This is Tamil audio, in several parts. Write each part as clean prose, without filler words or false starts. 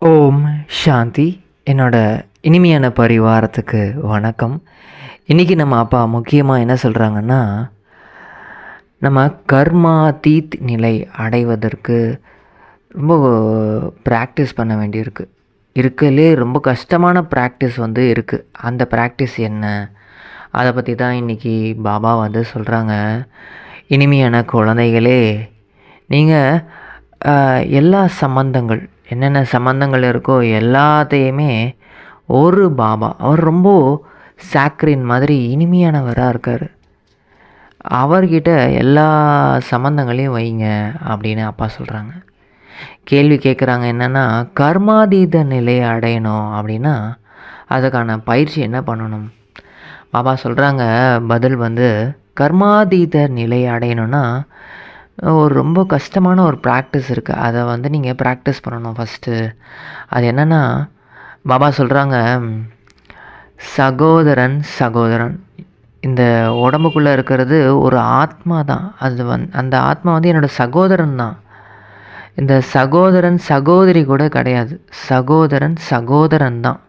ஓம் சாந்தி. என்னோட இனிமையான பரிவாரத்துக்கு வணக்கம். இன்றைக்கி நம்ம அப்பா முக்கியமாக என்ன சொல்கிறாங்கன்னா, நம்ம கர்மாதீத் நிலை அடைவதற்கு ரொம்ப ப்ராக்டிஸ் பண்ண வேண்டியிருக்கு. இருக்கலே ரொம்ப கஷ்டமான ப்ராக்டிஸ் இருக்குது. அந்த ப்ராக்டிஸ் என்ன, அதை பற்றி தான் இன்றைக்கி பாபா சொல்கிறாங்க. இனிமையான குழந்தைகளே, நீங்கள் எல்லா சம்பந்தங்கள், என்னென்ன சம்பந்தங்கள் இருக்கோ எல்லாத்தையுமே ஒரு பாபா, அவர் ரொம்ப சாக்ரின் மாதிரி இனிமையானவராக இருக்கார். அவர்கிட்ட எல்லா சம்பந்தங்களையும் வைங்க அப்படின்னு அப்பா சொல்கிறாங்க. கேள்வி கேட்குறாங்க, என்னென்னா கர்மாதீத நிலையை அடையணும் அப்படின்னா அதுக்கான பயிற்சி என்ன பண்ணணும்? பாபா சொல்கிறாங்க, பதில் கர்மாதீத நிலையை அடையணும்னா ஒரு ரொம்ப கஷ்டமான ஒரு ப்ராக்டிஸ் இருக்குது. அதை நீங்கள் ப்ராக்டிஸ் பண்ணணும் ஃபஸ்ட்டு. அது என்னென்னா, பாபா சொல்கிறாங்க, சகோதரன் இந்த உடம்புக்குள்ளே இருக்கிறது ஒரு ஆத்மா தான். அந்த ஆத்மா என்னோடய சகோதரன் தான். இந்த சகோதரன் சகோதரி கூட கிடையாது. சகோதரன் தான்.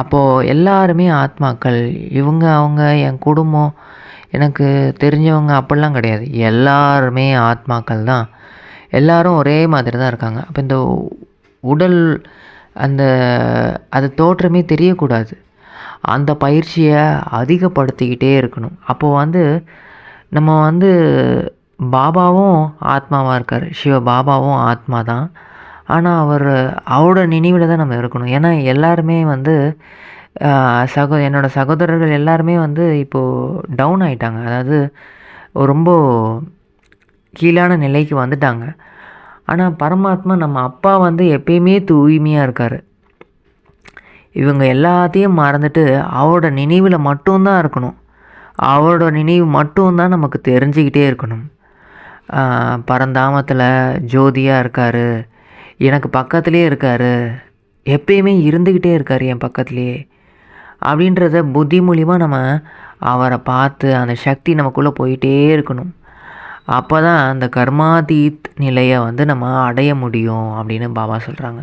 அப்போது எல்லாருமே ஆத்மாக்கள். அவங்க என் குடும்பம், எனக்கு தெரிஞ்சவங்க அப்படிலாம் கிடையாது. எல்லாருமே ஆத்மாக்கள் தான். எல்லோரும் ஒரே மாதிரி தான் இருக்காங்க. அப்போ இந்த உடல் அது தோற்றமே தெரியக்கூடாது. அந்த பயிற்சியை அதிகப்படுத்திக்கிட்டே இருக்கணும். அப்போது நம்ம பாபாவும் ஆத்மாவாக இருக்கார். சிவ பாபாவும் ஆத்மா தான். ஆனால் அவரோட நினைவில் தான் நம்ம இருக்கணும். ஏன்னா எல்லாருமே என்னோடய சகோதரர்கள் எல்லாருமே இப்போது டவுன் ஆகிட்டாங்க. அதாவது ரொம்ப கீழான நிலைக்கு வந்துட்டாங்க. ஆனால் பரமாத்மா நம்ம அப்பா எப்பயுமே தூய்மையாக இருக்கார். இவங்க எல்லாத்தையும் மறந்துட்டு அவரோட நினைவில் மட்டும்தான் இருக்கணும். அவரோட நினைவு மட்டும்தான் நமக்கு தெரிஞ்சுக்கிட்டே இருக்கணும். பரந்தாமத்தில் ஜோதியாக இருக்கார், எனக்கு பக்கத்துலேயே இருக்கார், எப்பயுமே இருந்துக்கிட்டே இருக்கார் என் பக்கத்துலேயே அப்படின்றத புத்தி மூலிமா நம்ம அவரை பார்த்து அந்த சக்தி நமக்குள்ளே போயிட்டே இருக்கணும். அப்போ தான் அந்த கர்மாதீத் நிலையை நம்ம அடைய முடியும் அப்படின்னு பாபா சொல்கிறாங்க.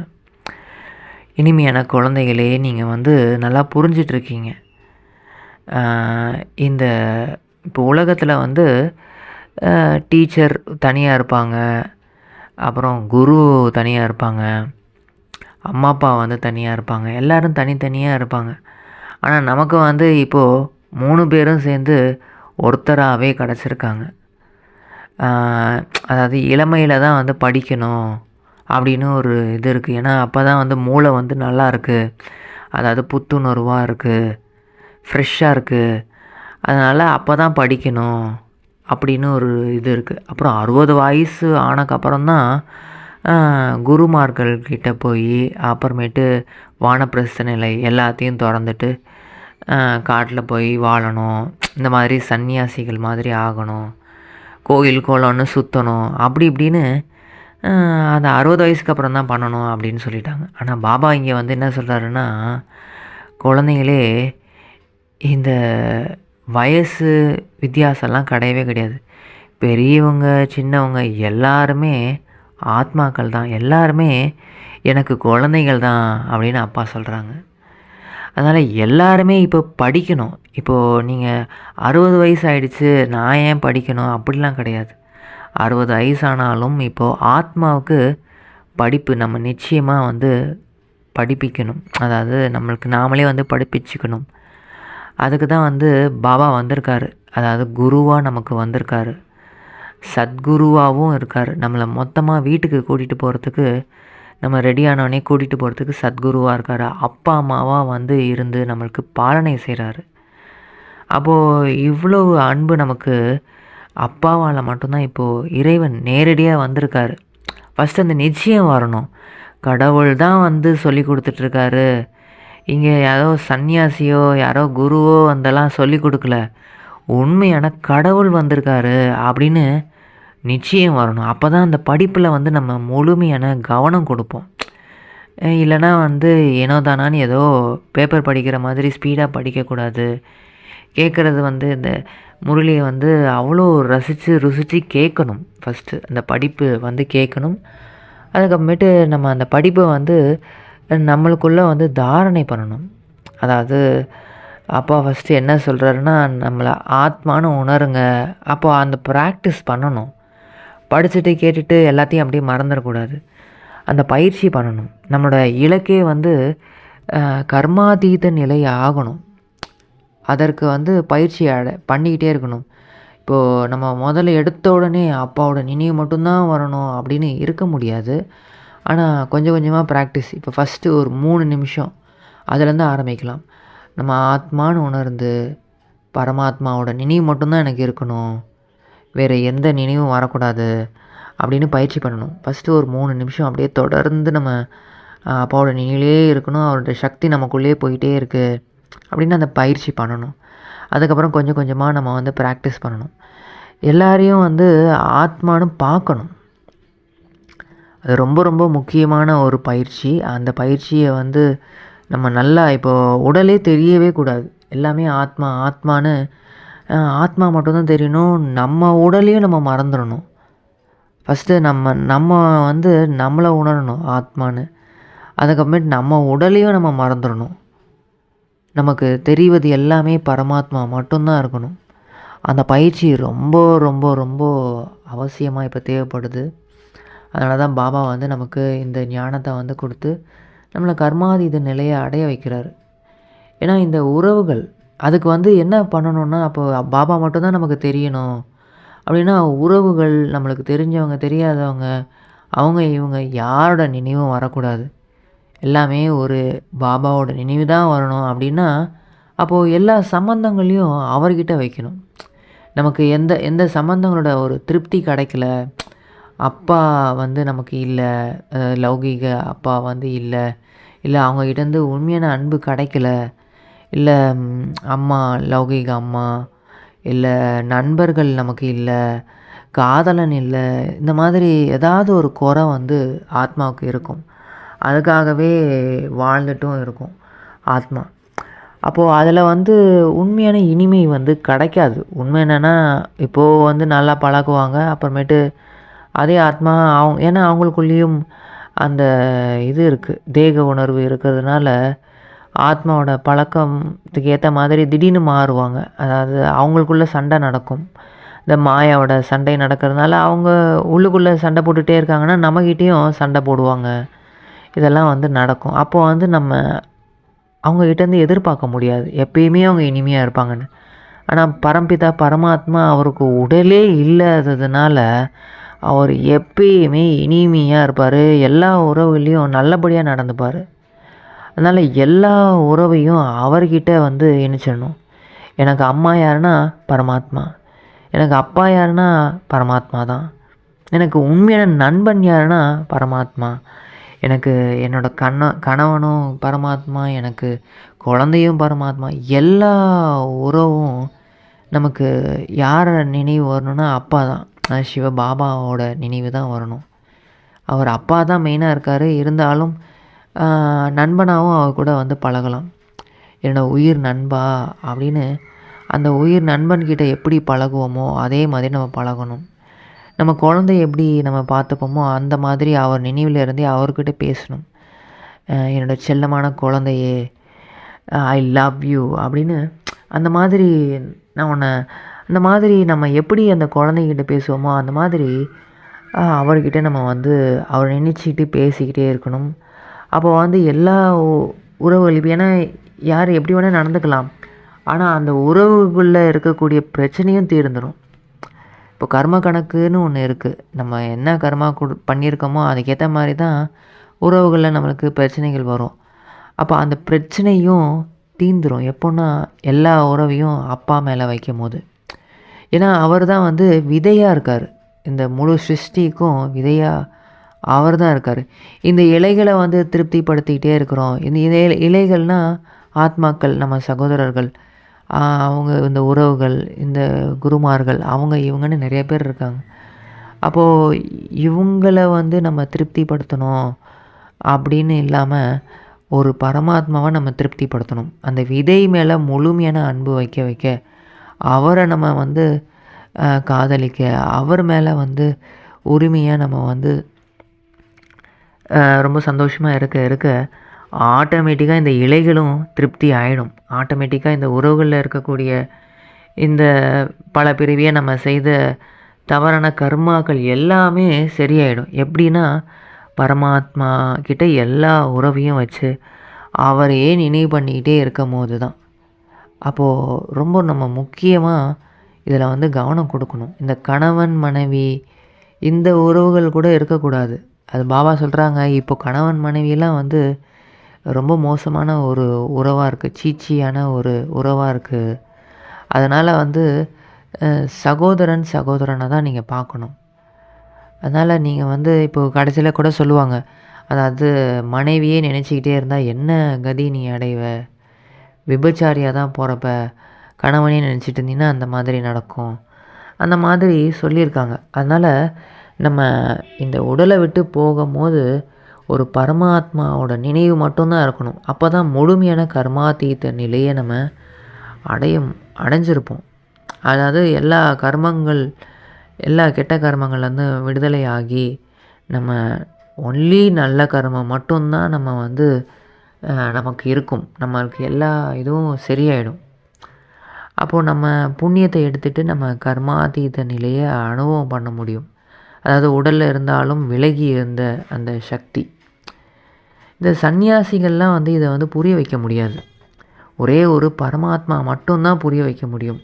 இனிமையான குழந்தைகளே, நீங்கள் நல்லா புரிஞ்சிட்ருக்கீங்க. இந்த இப்போ உலகத்தில் டீச்சர் தனியாக இருப்பாங்க, அப்புறம் குரு தனியாக இருப்பாங்க, அம்மா அப்பா தனியாக இருப்பாங்க, எல்லோரும் தனித்தனியாக இருப்பாங்க. ஆனால் நமக்கு இப்போது 3 பேரும் சேர்ந்து ஒருத்தராகவே கிடச்சிருக்காங்க. அதாவது இளமையில் தான் படிக்கணும் அப்படின்னு ஒரு இது இருக்குது. ஏன்னா அப்போ தான் மூளை நல்லா இருக்குது, அதாவது புத்துணர்வாக இருக்குது, ஃப்ரெஷ்ஷாக இருக்குது. அதனால் அப்போ தான் படிக்கணும் அப்படின்னு ஒரு இது இருக்குது. அப்புறம் 60 வயசு ஆனக்கப்புறம்தான் குருமார்கள்கிட்ட போய் அப்புறமேட்டு வானப்பிரஸ்த நிலை எல்லாத்தையும் திறந்துட்டு காட்டில் போய் வாழணும், இந்த மாதிரி சன்னியாசிகள் மாதிரி ஆகணும், கோயில் கோலம்னு சுற்றணும், அப்படி இப்படின்னு அந்த 60 வயசுக்கு அப்புறம் தான் பண்ணணும் அப்படின்னு சொல்லிட்டாங்க. ஆனால் பாபா இங்கே என்ன சொல்கிறாருன்னா, குழந்தைங்களே, இந்த வயசு வித்தியாசம்லாம் கிடையவே கிடையாது. பெரியவங்க சின்னவங்க எல்லாருமே ஆத்மாக்கள் தான். எல்லாருமே எனக்கு குழந்தைகள் தான் அப்படின்னு அப்பா சொல்கிறாங்க. அதனால் எல்லாருமே இப்போ படிக்கணும். இப்போது நீங்கள் 60 வயசு ஆகிடுச்சு, நான் ஏன் படிக்கணும் அப்படிலாம் கிடையாது. 60 வயசானாலும் இப்போது ஆத்மாவுக்கு படிப்பு நம்ம நிச்சயமாக படிப்பிக்கணும். அதாவது நம்மளுக்கு நாமளே படிப்பிச்சுக்கணும். அதுக்கு தான் பாபா வந்திருக்காரு. அதாவது குருவாக நமக்கு வந்திருக்காரு, சத்குருவாகவும் இருக்கார். நம்மளை மொத்தமாக வீட்டுக்கு கூட்டிகிட்டு போகிறதுக்கு, நம்ம ரெடியானவனே கூட்டிகிட்டு போகிறதுக்கு சத்குருவாக இருக்கார். அப்பா அம்மாவாக இருந்து நம்மளுக்கு பாலனை செய்கிறாரு. அப்போது இவ்வளோ அன்பு நமக்கு அப்பாவால் மட்டும்தான் இப்போது இறைவன் நேரடியாக வந்திருக்காரு. ஃபஸ்ட்டு அந்த நிச்சயம் வரணும். கடவுள் தான் சொல்லி கொடுத்துட்ருக்காரு, இங்கே யாரோ சன்னியாசியோ யாரோ குருவோ சொல்லி கொடுக்கல, உண்மையான கடவுள் வந்திருக்காரு அப்படின்னு நிச்சயம் வரணும். அப்போ தான் அந்த படிப்பில் நம்ம முழுமையான கவனம் கொடுப்போம். இல்லைனா ஏனோ தானான்னு ஏதோ பேப்பர் படிக்கிற மாதிரி ஸ்பீடாக படிக்கக்கூடாது. கேட்குறது இந்த முரளியை அவ்வளோ ரசித்து ருசித்து கேட்கணும். ஃபஸ்ட்டு அந்த படிப்பு கேட்கணும். அதுக்கப்புறமேட்டு நம்ம அந்த படிப்பை வந்து நம்மளுக்குள்ளே வந்து தாரணை பண்ணணும். அதாவது அப்பா ஃபஸ்ட்டு என்ன சொல்கிறாருன்னா, நம்மளை ஆத்மான்னு உணருங்க. அப்போ அந்த ப்ராக்டிஸ் பண்ணணும். படிச்சுட்டு கேட்டுட்டு எல்லாத்தையும் அப்படியே மறந்துடக்கூடாது. அந்த பயிற்சி பண்ணணும். நம்மளோட இலக்கே வந்து கர்மாதீத நிலை ஆகணும். அதற்கு வந்து பயிற்சி பண்ணிக்கிட்டே இருக்கணும். இப்போது நம்ம முதல்ல எடுத்த உடனே அப்பாவோட நினைவு மட்டும்தான் வரணும் அப்படின்னு இருக்க முடியாது. ஆனால் கொஞ்சம் கொஞ்சமாக ப்ராக்டிஸ். இப்போ ஃபஸ்ட்டு ஒரு 3 நிமிஷம் அதுலேருந்து ஆரம்பிக்கலாம். நம்ம ஆத்மான்னு உணர்ந்து பரமாத்மாவோட நினைவு மட்டும்தான் எனக்கு இருக்கணும், வேறு எந்த நினைவும் வரக்கூடாது அப்படின்னு பயிற்சி பண்ணணும். ஃபஸ்ட்டு ஒரு 3 நிமிஷம் அப்படியே தொடர்ந்து நம்ம அப்பாவோட நினைவிலே இருக்கணும், அவரோட சக்தி நமக்குள்ளேயே போயிட்டே இருக்குது அப்படின்னு அந்த பயிற்சி பண்ணணும். அதுக்கப்புறம் கொஞ்சம் கொஞ்சமாக நம்ம வந்து ப்ராக்டிஸ் பண்ணணும். எல்லாரையும் வந்து ஆத்மானு பார்க்கணும். அது ரொம்ப ரொம்ப முக்கியமான ஒரு பயிற்சி. அந்த பயிற்சியை வந்து நம்ம நல்லா இப்போது உடலே தெரியவே கூடாது. எல்லாமே ஆத்மா ஆத்மான்னு ஆத்மா மட்டும்தான் தெரியணும். நம்ம உடலையும் நம்ம மறந்துடணும். ஃபஸ்ட்டு நம்ம வந்து நம்மளை உணரணும் ஆத்மான்னு. அதுக்கப்புறமேட்டு நம்ம உடலையும் நம்ம மறந்துடணும். நமக்கு தெரிவது எல்லாமே பரமாத்மா மட்டும்தான் இருக்கணும். அந்த பயிற்சி ரொம்ப ரொம்ப ரொம்ப அவசியமாக இப்போ தேவைப்படுது. அதனால தான் பாபா வந்து நமக்கு இந்த ஞானத்தை வந்து கொடுத்து நம்மளை கர்மாதீத நிலையை அடைய வைக்கிறாரு. ஏன்னா இந்த உறவுகள் அதுக்கு வந்து என்ன பண்ணணுன்னா, அப்போ பாபா மட்டும்தான் நமக்கு தெரியணும் அப்படின்னா, உறவுகள் நம்மளுக்கு தெரிஞ்சவங்க தெரியாதவங்க அவங்க இவங்க யாரோட நினைவும் வரக்கூடாது. எல்லாமே ஒரு பாபாவோட நினைவு தான் வரணும். அப்படின்னா அப்போது எல்லா சம்பந்தங்களையும் அவர்கிட்ட வைக்கணும். நமக்கு எந்த எந்த சம்பந்தங்களோட ஒரு திருப்தி கிடைக்கல, அப்பா வந்து நமக்கு இல்லை, லௌகீக அப்பா வந்து இல்லை, இல்லை அவங்ககிட்டேருந்து உண்மையான அன்பு கிடைக்கல, இல்லை அம்மா லௌகீக அம்மா, இல்லை நண்பர்கள் நமக்கு இல்லை, காதலன் இல்லை, இந்த மாதிரி ஏதாவது ஒரு குறை வந்து ஆத்மாவுக்கு இருக்கும். அதுக்காகவே வாழ்ந்துட்டும் இருக்கும் ஆத்மா. அப்போது அதில் வந்து உண்மையான இனிமை வந்து கிடைக்காது. உண்மை என்னென்னா, இப்போது வந்து நல்லா பழகுவாங்க, அப்புறமேட்டு அதே ஆத்மா ஏன்னா அவங்களுக்குள்ளேயும் அந்த இது இருக்குது, தேக உணர்வு இருக்கிறதுனால ஆத்மாவோட பழக்கத்துக்கு ஏற்ற மாதிரி திடீர்னு மாறுவாங்க. அதாவது அவங்களுக்குள்ளே சண்டை நடக்கும். இந்த மாயாவோட சண்டை நடக்கிறதுனால அவங்க உள்ளுக்குள்ளே சண்டை போட்டுகிட்டே இருக்காங்கன்னா நம்மகிட்டேயும் சண்டை போடுவாங்க. இதெல்லாம் வந்து நடக்கும். அப்போது வந்து நம்ம அவங்ககிட்டேருந்து எதிர்பார்க்க முடியாது எப்பயுமே அவங்க இனிமையாக இருப்பாங்கன்னு. ஆனால் பரம்பிதா பரமாத்மா அவருக்கு உடலே இல்லாததுனால அவர் எப்பயுமே இனிமையாக இருப்பார். எல்லா உறவுலையும் நல்லபடியாக நடந்துப்பார். அதனால் எல்லா உறவையும் அவர்கிட்ட வந்து இணைச்சிடணும். எனக்கு அம்மா யாருன்னா பரமாத்மா, எனக்கு அப்பா யாருன்னா பரமாத்மா தான், எனக்கு உண்மையான நண்பன் யாருன்னா பரமாத்மா, எனக்கு என்னோடய கணவனும் பரமாத்மா, எனக்கு குழந்தையும் பரமாத்மா. எல்லா உறவும் நமக்கு யாரை நினைவு வரணும்னா அப்பா தான். சிவபாபாவோட நினைவு தான் வரணும். அவர் அப்பா தான் மெயினாக இருக்கார். இருந்தாலும் நண்பனாகவும் அவர் கூட வந்து பழகலாம். என்னோடய உயிர் நண்பா அப்படின்னு அந்த உயிர் நண்பன்கிட்ட எப்படி பழகுவோமோ அதே மாதிரி நம்ம பழகணும். நம்ம குழந்தைய எப்படி நம்ம பார்த்துப்போமோ அந்த மாதிரி அவர் நினைவில் இருந்தே அவர்கிட்ட பேசணும். என்னோடய செல்லமான குழந்தையே, ஐ லவ் யூ அப்படின்னு அந்த மாதிரி நான் உன்னை அந்த மாதிரி நம்ம எப்படி அந்த குழந்தைகிட்ட பேசுவோமோ அந்த மாதிரி அவர்கிட்ட நம்ம வந்து அவரை நினச்சிக்கிட்டு பேசிக்கிட்டே இருக்கணும். அப்போ வந்து எல்லா உறவுகள் ஏன்னா யார் எப்படி வேணால் நடந்துக்கலாம், ஆனால் அந்த உறவுகளில் இருக்கக்கூடிய பிரச்சனையும் தீர்ந்துடும். இப்போ கர்ம கணக்குன்னு ஒன்று இருக்குது. நம்ம என்ன கர்மா பண்ணியிருக்கோமோ அதுக்கேற்ற மாதிரி தான் உறவுகளில் நம்மளுக்கு பிரச்சனைகள் வரும். அப்போ அந்த பிரச்சனையும் தீர்ந்துடும் எப்போன்னா எல்லா உறவையும் அப்பா மேலே வைக்கும் போது. ஏன்னா அவர் தான் வந்து விதையாக இருக்கார். இந்த முழு சிருஷ்டிக்கும் விதையாக அவர் தான் இருக்கார். இந்த இலைகளை வந்து திருப்திப்படுத்திக்கிட்டே இருக்கிறோம். இந்த இலைகள்னால் ஆத்மாக்கள், நம்ம சகோதரர்கள், அவங்க இந்த உறவுகள், இந்த குருமார்கள், அவங்க இவங்கன்னு நிறைய பேர் இருக்காங்க. அப்போது இவங்களை வந்து நம்ம திருப்திப்படுத்தணும் அப்படின்னு இல்லாமல் ஒரு பரமாத்மாவை நம்ம திருப்திப்படுத்தணும். அந்த விதை மேலே முழுமையான அன்பு வைக்க வைக்க அவரை நம்ம வந்து காதலிக்க, அவர் மேலே வந்து உரிமையாக நம்ம வந்து ரொம்ப சந்தோஷமாக இருக்க இருக்க ஆட்டோமேட்டிக்காக இந்த இலைகளும் திருப்தி ஆகிடும். ஆட்டோமேட்டிக்காக இந்த உறவுகளில் இருக்கக்கூடிய இந்த பல பிறவியை நம்ம செய்த தவறான கர்மாக்கள் எல்லாமே சரியாயிடும். எப்படின்னா பரமாத்மா கிட்ட எல்லா உறவையும் வச்சு அவரையே நினைவு பண்ணிக்கிட்டே இருக்கும் போது தான். அப்போது ரொம்ப நம்ம முக்கியமாக இதில் வந்து கவனம் கொடுக்கணும். இந்த கணவன் மனைவி இந்த உறவுகள் கூட இருக்கக்கூடாது. அது பாபா சொல்கிறாங்க, இப்போ கணவன் மனைவியெல்லாம் வந்து ரொம்ப மோசமான ஒரு உறவாக இருக்குது, சீச்சியான ஒரு உறவாக இருக்குது. அதனால் வந்து சகோதரன் சகோதரனை தான் நீங்கள் பார்க்கணும். அதனால் நீங்கள் வந்து இப்போது கடைசியில் கூட சொல்லுவாங்க, அதாவது மனைவியே நினச்சிக்கிட்டே இருந்தால் என்ன கதி நீ அடைவ, விபச்சாரியாக தான் போகிறப்ப கணவனே நினச்சிட்டு இருந்தீங்கன்னா அந்த மாதிரி நடக்கும், அந்த மாதிரி சொல்லியிருக்காங்க. அதனால் நம்ம இந்த உடலை விட்டு போகும்போது ஒரு பரமாத்மாவோட நினைவு மட்டும்தான் இருக்கணும். அப்போ தான் முழுமையான கர்மாதீத நிலையை நம்ம அடைஞ்சிருப்போம். அதாவது எல்லா கெட்ட கர்மங்கள்லேருந்து விடுதலை ஆகி நம்ம ஒன்லி நல்ல கர்மம் மட்டும்தான் நம்ம வந்து நமக்கு இருக்கும். நம்மளுக்கு எல்லா இதுவும் சரியாயிடும். அப்போது நம்ம புண்ணியத்தை எடுத்துகிட்டு நம்ம கர்மாதீத நிலையை அனுபவம் பண்ண முடியும். அதாவது உடலில் இருந்தாலும் விலகி இருந்த அந்த சக்தி. இந்த சந்நியாசிகள்லாம் வந்து இதை வந்து புரிய வைக்க முடியாது. ஒரே ஒரு பரமாத்மா மட்டும்தான் புரிய வைக்க முடியும்.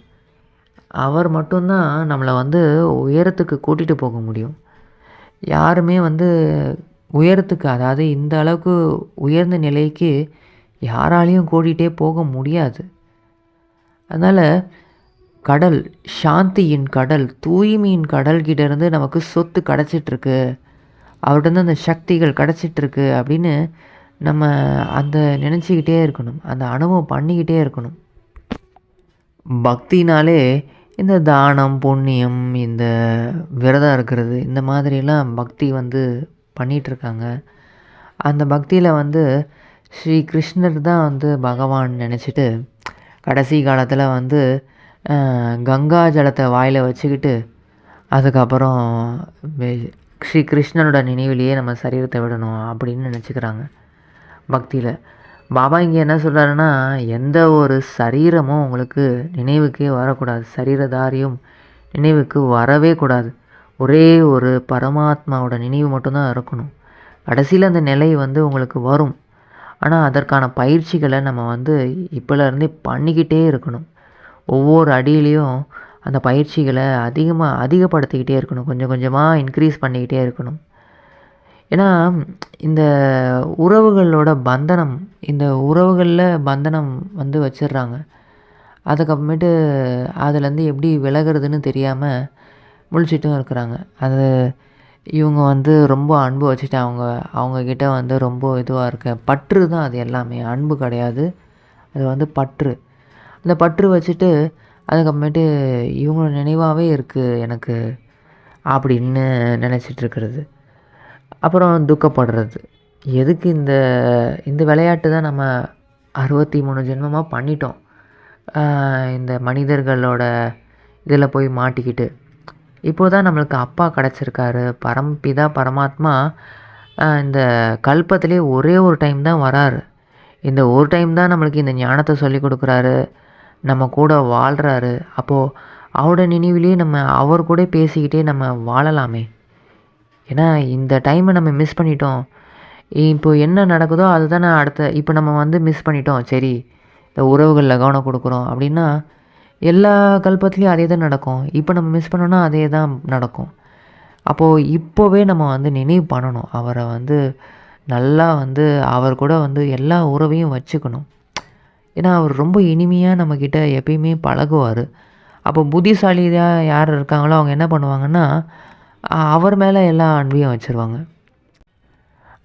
அவர் மட்டும்தான் நம்மளை வந்து உயரத்துக்கு கூட்டிகிட்டு போக முடியும். யாருமே வந்து உயரத்துக்கு, அதாவது இந்த அளவுக்கு உயர்ந்த நிலைக்கு யாராலையும் கூட்டிகிட்டே போக முடியாது. அதனால் கடல், சாந்தியின் கடல், தூய்மையின் கடல்கிட்டேருந்து நமக்கு சொத்து கிடச்சிட்ருக்கு, அவர்கிட்ட அந்த சக்திகள் கிடச்சிட்ருக்கு அப்படின்னு நம்ம அந்த நினச்சிக்கிட்டே இருக்கணும், அந்த அனுபவம் பண்ணிக்கிட்டே இருக்கணும். பக்தினாலே இந்த தானம், புண்ணியம், இந்த விரதம் இருக்கிறது, இந்த மாதிரிலாம் பக்தி வந்து பண்ணிகிட்ருக்காங்க. அந்த பக்தியில் வந்து ஸ்ரீ கிருஷ்ணர் தான் வந்து பகவான் நினச்சிட்டு கடைசி காலத்தில் வந்து கங்கா ஜலத்தை வாயில் வச்சுக்கிட்டு அதுக்கப்புறம் ஸ்ரீ கிருஷ்ணனோட நினைவிலேயே நம்ம சரீரத்தை விடணும் அப்படின்னு நினச்சிக்கிறாங்க பக்தியில். பாபா இங்கே என்ன சொல்கிறாருன்னா, எந்த ஒரு சரீரமும் உங்களுக்கு நினைவுக்கே வரக்கூடாது, சரீரதாரியும் நினைவுக்கு வரவே கூடாது. ஒரே ஒரு பரமாத்மாவோட நினைவு மட்டும்தான் இருக்கணும். கடைசியில் அந்த நிலை வந்து உங்களுக்கு வரும். ஆனால் அதற்கான பயிற்சிகளை நம்ம வந்து இப்போலேருந்தே பண்ணிக்கிட்டே இருக்கணும். ஒவ்வொரு அடியிலையும் அந்த பயிற்சிகளை அதிகப்படுத்திக்கிட்டே இருக்கணும், கொஞ்சம் கொஞ்சமாக இன்க்ரீஸ் பண்ணிக்கிட்டே இருக்கணும். ஏன்னா இந்த உறவுகளோட பந்தனம், இந்த உறவுகளில் பந்தனம் வந்து வச்சிடுறாங்க. அதுக்கப்புறமேட்டு அதுலேருந்து எப்படி விலகிறதுன்னு தெரியாமல் முழிச்சிட்டும் இருக்கிறாங்க. அது இவங்க வந்து ரொம்ப அன்பு வச்சுட்டு அவங்கக்கிட்ட வந்து ரொம்ப இதுவாக இருக்க பற்று தான் அது எல்லாமே, அன்பு கிடையாது, அது வந்து பற்று. அந்த பற்று வச்சுட்டு அதுக்கப்புறமேட்டு இவங்களோட நினைவாகவே இருக்குது எனக்கு அப்படின்னு நினச்சிட்ருக்கிறது. அப்புறம் துக்கப்படுறது. எதுக்கு இந்த விளையாட்டு தான் நம்ம 63 ஜென்மமாக பண்ணிட்டோம். இந்த மனிதர்களோட இதில் போய் மாட்டிக்கிட்டு இப்போது தான் நம்மளுக்கு அப்பா கிடச்சிருக்காரு, பரம்பிதா பரமாத்மா. இந்த கல்பத்திலே ஒரே ஒரு டைம் தான் வராரு. இந்த ஒரு டைம் தான் நம்மளுக்கு இந்த ஞானத்தை சொல்லி கொடுக்குறாரு, நம்ம கூட வாழ்கிறாரு. அப்போது அவரோட நினைவிலேயே நம்ம அவர் கூட பேசிக்கிட்டே நம்ம வாழலாமே. ஏன்னா இந்த டைமை நம்ம மிஸ் பண்ணிட்டோம். இப்போது என்ன நடக்குதோ அதுதானே இப்போ நம்ம வந்து மிஸ் பண்ணிட்டோம். சரி, இந்த உறவுகளில் கவனம் கொடுக்குறோம் அப்படின்னா எல்லா கல்பத்துலேயும் அதே தான் நடக்கும். இப்போ நம்ம மிஸ் பண்ணோன்னா அதே தான் நடக்கும். அப்போது இப்போவே நம்ம வந்து நினைவு பண்ணணும், அவரை வந்து நல்லா வந்து அவர் கூட வந்து எல்லா உறவையும் வச்சுக்கணும். ஏன்னா அவர் ரொம்ப இனிமையாக நம்மக்கிட்ட எப்பயுமே பழகுவார். அப்போ புத்திசாலியாக யார் இருக்காங்களோ அவங்க என்ன பண்ணுவாங்கன்னா அவர் மேலே எல்லா அன்பையும் வச்சுருவாங்க.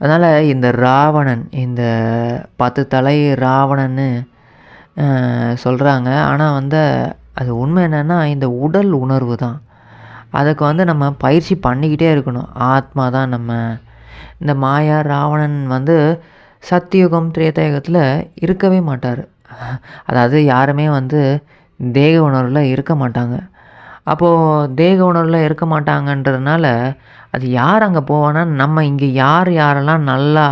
அதனால் இந்த ராவணன், இந்த 10 தலை ராவணன்னு சொல்கிறாங்க. ஆனால் வந்து அது உண்மை என்னென்னா இந்த உடல் உணர்வு தான். அதுக்கு வந்து நம்ம பயிற்சி பண்ணிக்கிட்டே இருக்கணும். ஆத்மா தான் நம்ம. இந்த மாயா ராவணன் வந்து சத்தியுகம் திரேதாயுகத்தில் இருக்கவே மாட்டார். அதாவது யாருமே வந்து தேக உணர்வில் இருக்க மாட்டாங்க. அப்போது தேக உணர்வில் இருக்க மாட்டாங்கன்றதுனால அது யார் அங்கே போவான்னா, நம்ம இங்கே யாரெல்லாம் நல்லா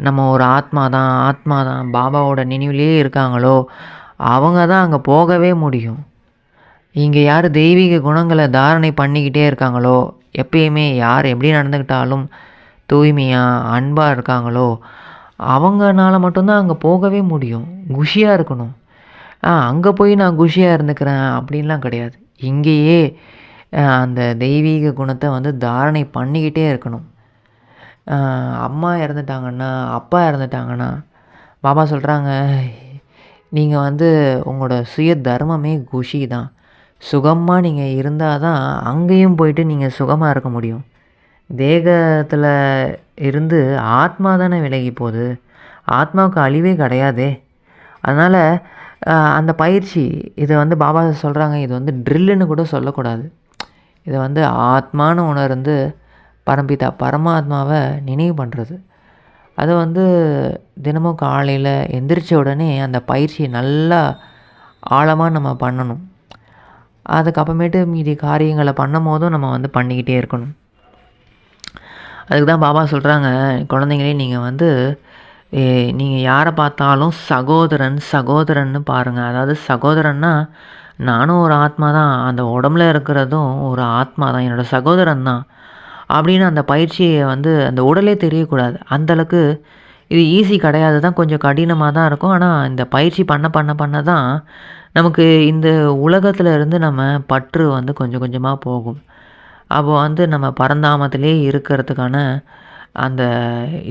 நம்ம ஒரு ஆத்மா தான் பாபாவோட நினைவிலேயே இருக்காங்களோ அவங்க தான் அங்கே போகவே முடியும். இங்கே யார் தெய்வீக குணங்களை தாரணை பண்ணிக்கிட்டே இருக்காங்களோ, எப்பயுமே யார் எப்படி நடந்துக்கிட்டாலும் தூய்மையாக அன்பாக இருக்காங்களோ அவங்கனால மட்டும்தான் அங்கே போகவே முடியும். குஷியாக இருக்கணும். அங்கே போய் நான் குஷியாக இருந்துக்கிறேன் அப்படின்லாம் கிடையாது. இங்கேயே அந்த தெய்வீக குணத்தை வந்து தாரணை பண்ணிக்கிட்டே இருக்கணும். அம்மா இறந்துட்டாங்கன்னா, அப்பா இறந்துட்டாங்கன்னா பாபா சொல்கிறாங்க, நீங்கள் வந்து உங்களோட சுய தர்மமே குஷி தான். சுகமாக நீங்கள் இருந்தால் தான் அங்கேயும் போயிட்டு நீங்கள் சுகமாக இருக்க முடியும். தேகத்தில் இருந்து ஆத்மா தானே விலகி போகுது. ஆத்மாவுக்கு அழிவே கிடையாதே. அதனால் அந்த பயிற்சி இதை வந்து பாபா சொல்கிறாங்க, இது வந்து ட்ரில்லுன்னு கூட சொல்லக்கூடாது. இதை வந்து ஆத்மான்னு உணர்ந்து பரம்பிதா பரமாத்மாவை நினைவு பண்ணுறது. அதை வந்து தினமும் காலையில் எந்திரிச்ச உடனே அந்த பயிற்சியை நல்லா ஆழமாக நம்ம பண்ணணும். அதுக்கப்புறமேட்டு மீதி காரியங்களை பண்ணும் போதும் நம்ம வந்து பண்ணிக்கிட்டே இருக்கணும். அதுக்கு தான் பாபா சொல்கிறாங்க, குழந்தைங்களே நீங்கள் வந்து நீங்கள் யாரை பார்த்தாலும் சகோதரன்னு பாருங்கள். அதாவது சகோதரன்னா நானும் ஒரு ஆத்மா தான், அந்த உடம்புல இருக்கிறதும் ஒரு ஆத்மா தான், என்னோடய சகோதரன் தான் அப்படின்னு அந்த பயிற்சியை வந்து அந்த உடலே தெரியக்கூடாது. அந்தளவுக்கு இது ஈஸி கிடையாது தான், கொஞ்சம் கடினமாக தான் இருக்கும். ஆனால் இந்த பயிற்சி பண்ண தான் நமக்கு இந்த உலகத்தில் இருந்து நம்ம பற்று வந்து கொஞ்சம் கொஞ்சமாக போகும். அப்போது வந்து நம்ம பரந்தாமத்திலே இருக்கிறதுக்கான அந்த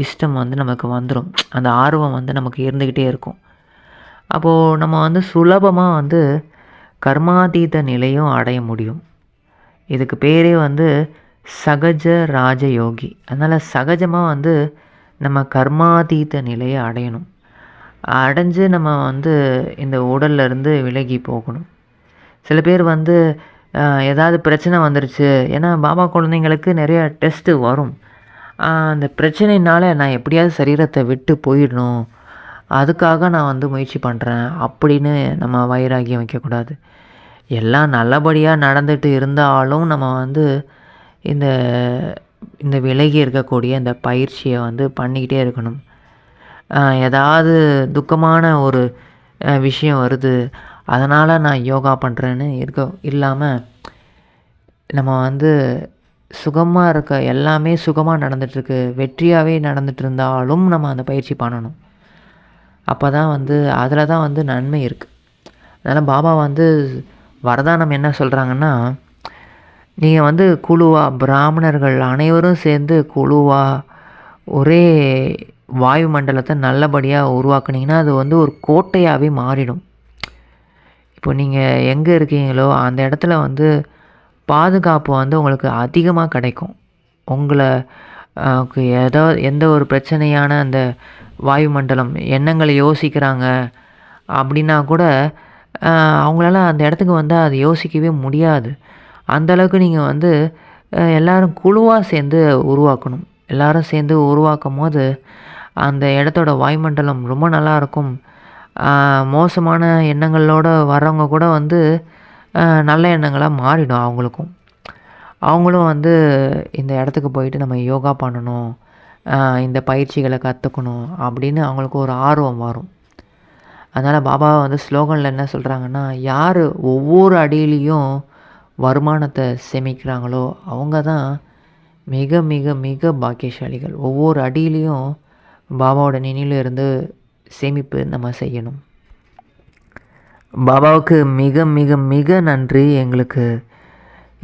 இஷ்டம் வந்து நமக்கு வந்துடும். அந்த ஆர்வம் வந்து நமக்கு இருந்துக்கிட்டே இருக்கும். அப்போது நம்ம வந்து சுலபமாக வந்து கர்மாதீத நிலையும் அடைய முடியும். இதுக்கு பேரே வந்து சகஜ ராஜயோகி. அதனால் சகஜமாக வந்து நம்ம கர்மாதீத நிலையை அடையணும். அடைஞ்சு நம்ம வந்து இந்த உடல்லேருந்து விலகி போகணும். சில பேர் வந்து ஏதாவது பிரச்சனை வந்துருச்சு, ஏன்னா பாபா குழந்தைங்களுக்கு நிறைய டெஸ்ட்டு வரும். அந்த பிரச்சனையினால் நான் எப்படியாவது சரீரத்தை விட்டு போயிடணும், அதுக்காக நான் வந்து முயற்சி பண்ணுறேன் அப்படின்னு நம்ம வைராகியம் வைக்கக்கூடாது. எல்லாம் நல்லபடியாக நடந்துட்டு இருந்தாலும் நம்ம வந்து இந்த இந்த விலகி இருக்கக்கூடிய இந்த பயிற்சியை வந்து பண்ணிக்கிட்டே இருக்கணும். ஏதாவது துக்கமான ஒரு விஷயம் வருது, அதனால் நான் யோகா பண்ணுறேன்னு இல்லாமல் நம்ம வந்து சுகமாக இருக்க எல்லாமே சுகமாக நடந்துகிட்ருக்கு, வெற்றியாகவே நடந்துகிட்டு இருந்தாலும் நம்ம அந்த பயிற்சி பண்ணணும். அப்போ தான் வந்து அதில் தான் வந்து நன்மை இருக்குது. அதனால் பாபா வந்து வரதானம் என்ன சொல்கிறாங்கன்னா, நீங்கள் வந்து குழுவாக பிராமணர்கள் அனைவரும் சேர்ந்து குழுவாக ஒரே வாயு மண்டலத்தை நல்லபடியாக உருவாக்குனீங்கன்னா அது வந்து ஒரு கோட்டையாகவே மாறிடும். இப்போ நீங்கள் எங்கே இருக்கீங்களோ அந்த இடத்துல வந்து பாதுகாப்பு வந்து உங்களுக்கு அதிகமாக கிடைக்கும். உங்களை எந்த ஒரு பிரச்சனையான அந்த வாயுமண்டலம் எண்ணங்களை யோசிக்கிறாங்க அப்படின்னா கூட அவங்களால அந்த இடத்துக்கு வந்து அதை யோசிக்கவே முடியாது. அந்தளவுக்கு நீங்கள் வந்து எல்லோரும் குழுவாக சேர்ந்து உருவாக்கணும். எல்லோரும் சேர்ந்து உருவாக்கும் போது அந்த இடத்தோட வாயுமண்டலம் ரொம்ப நல்லாயிருக்கும். மோசமான எண்ணங்களோடு வர்றவங்க கூட வந்து நல்ல எண்ணங்களாக மாறிடும் அவங்களுக்கும். அவங்களும் வந்து இந்த இடத்துக்கு போயிட்டு நம்ம யோகா பண்ணணும், இந்த பயிற்சிகளை கற்றுக்கணும் அப்படின்னு அவங்களுக்கு ஒரு ஆர்வம் வரும். அதனால் பாபா வந்து ஸ்லோகனில் என்ன சொல்கிறாங்கன்னா, யார் ஒவ்வொரு அடியிலையும் வருமானத்தை சேமிக்கிறாங்களோ அவங்க தான் மிக மிக மிக பாக்கியசாலிகள். ஒவ்வொரு அடியிலையும் பாபாவோட நினைவில் இருந்து சேமிப்பு நம்ம செய்யணும். பாபாவுக்கு மிக மிக மிக நன்றி. எங்களுக்கு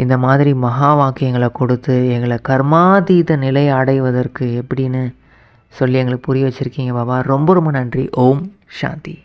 இந்த மாதிரி மகா வாக்கியங்களை கொடுத்து எங்களை கர்மாதீத நிலையை அடைவதற்கு எப்படின்னு சொல்லி எங்களுக்கு புரிய வச்சுருக்கீங்க பாபா. ரொம்ப ரொம்ப நன்றி. ஓம் சாந்தி.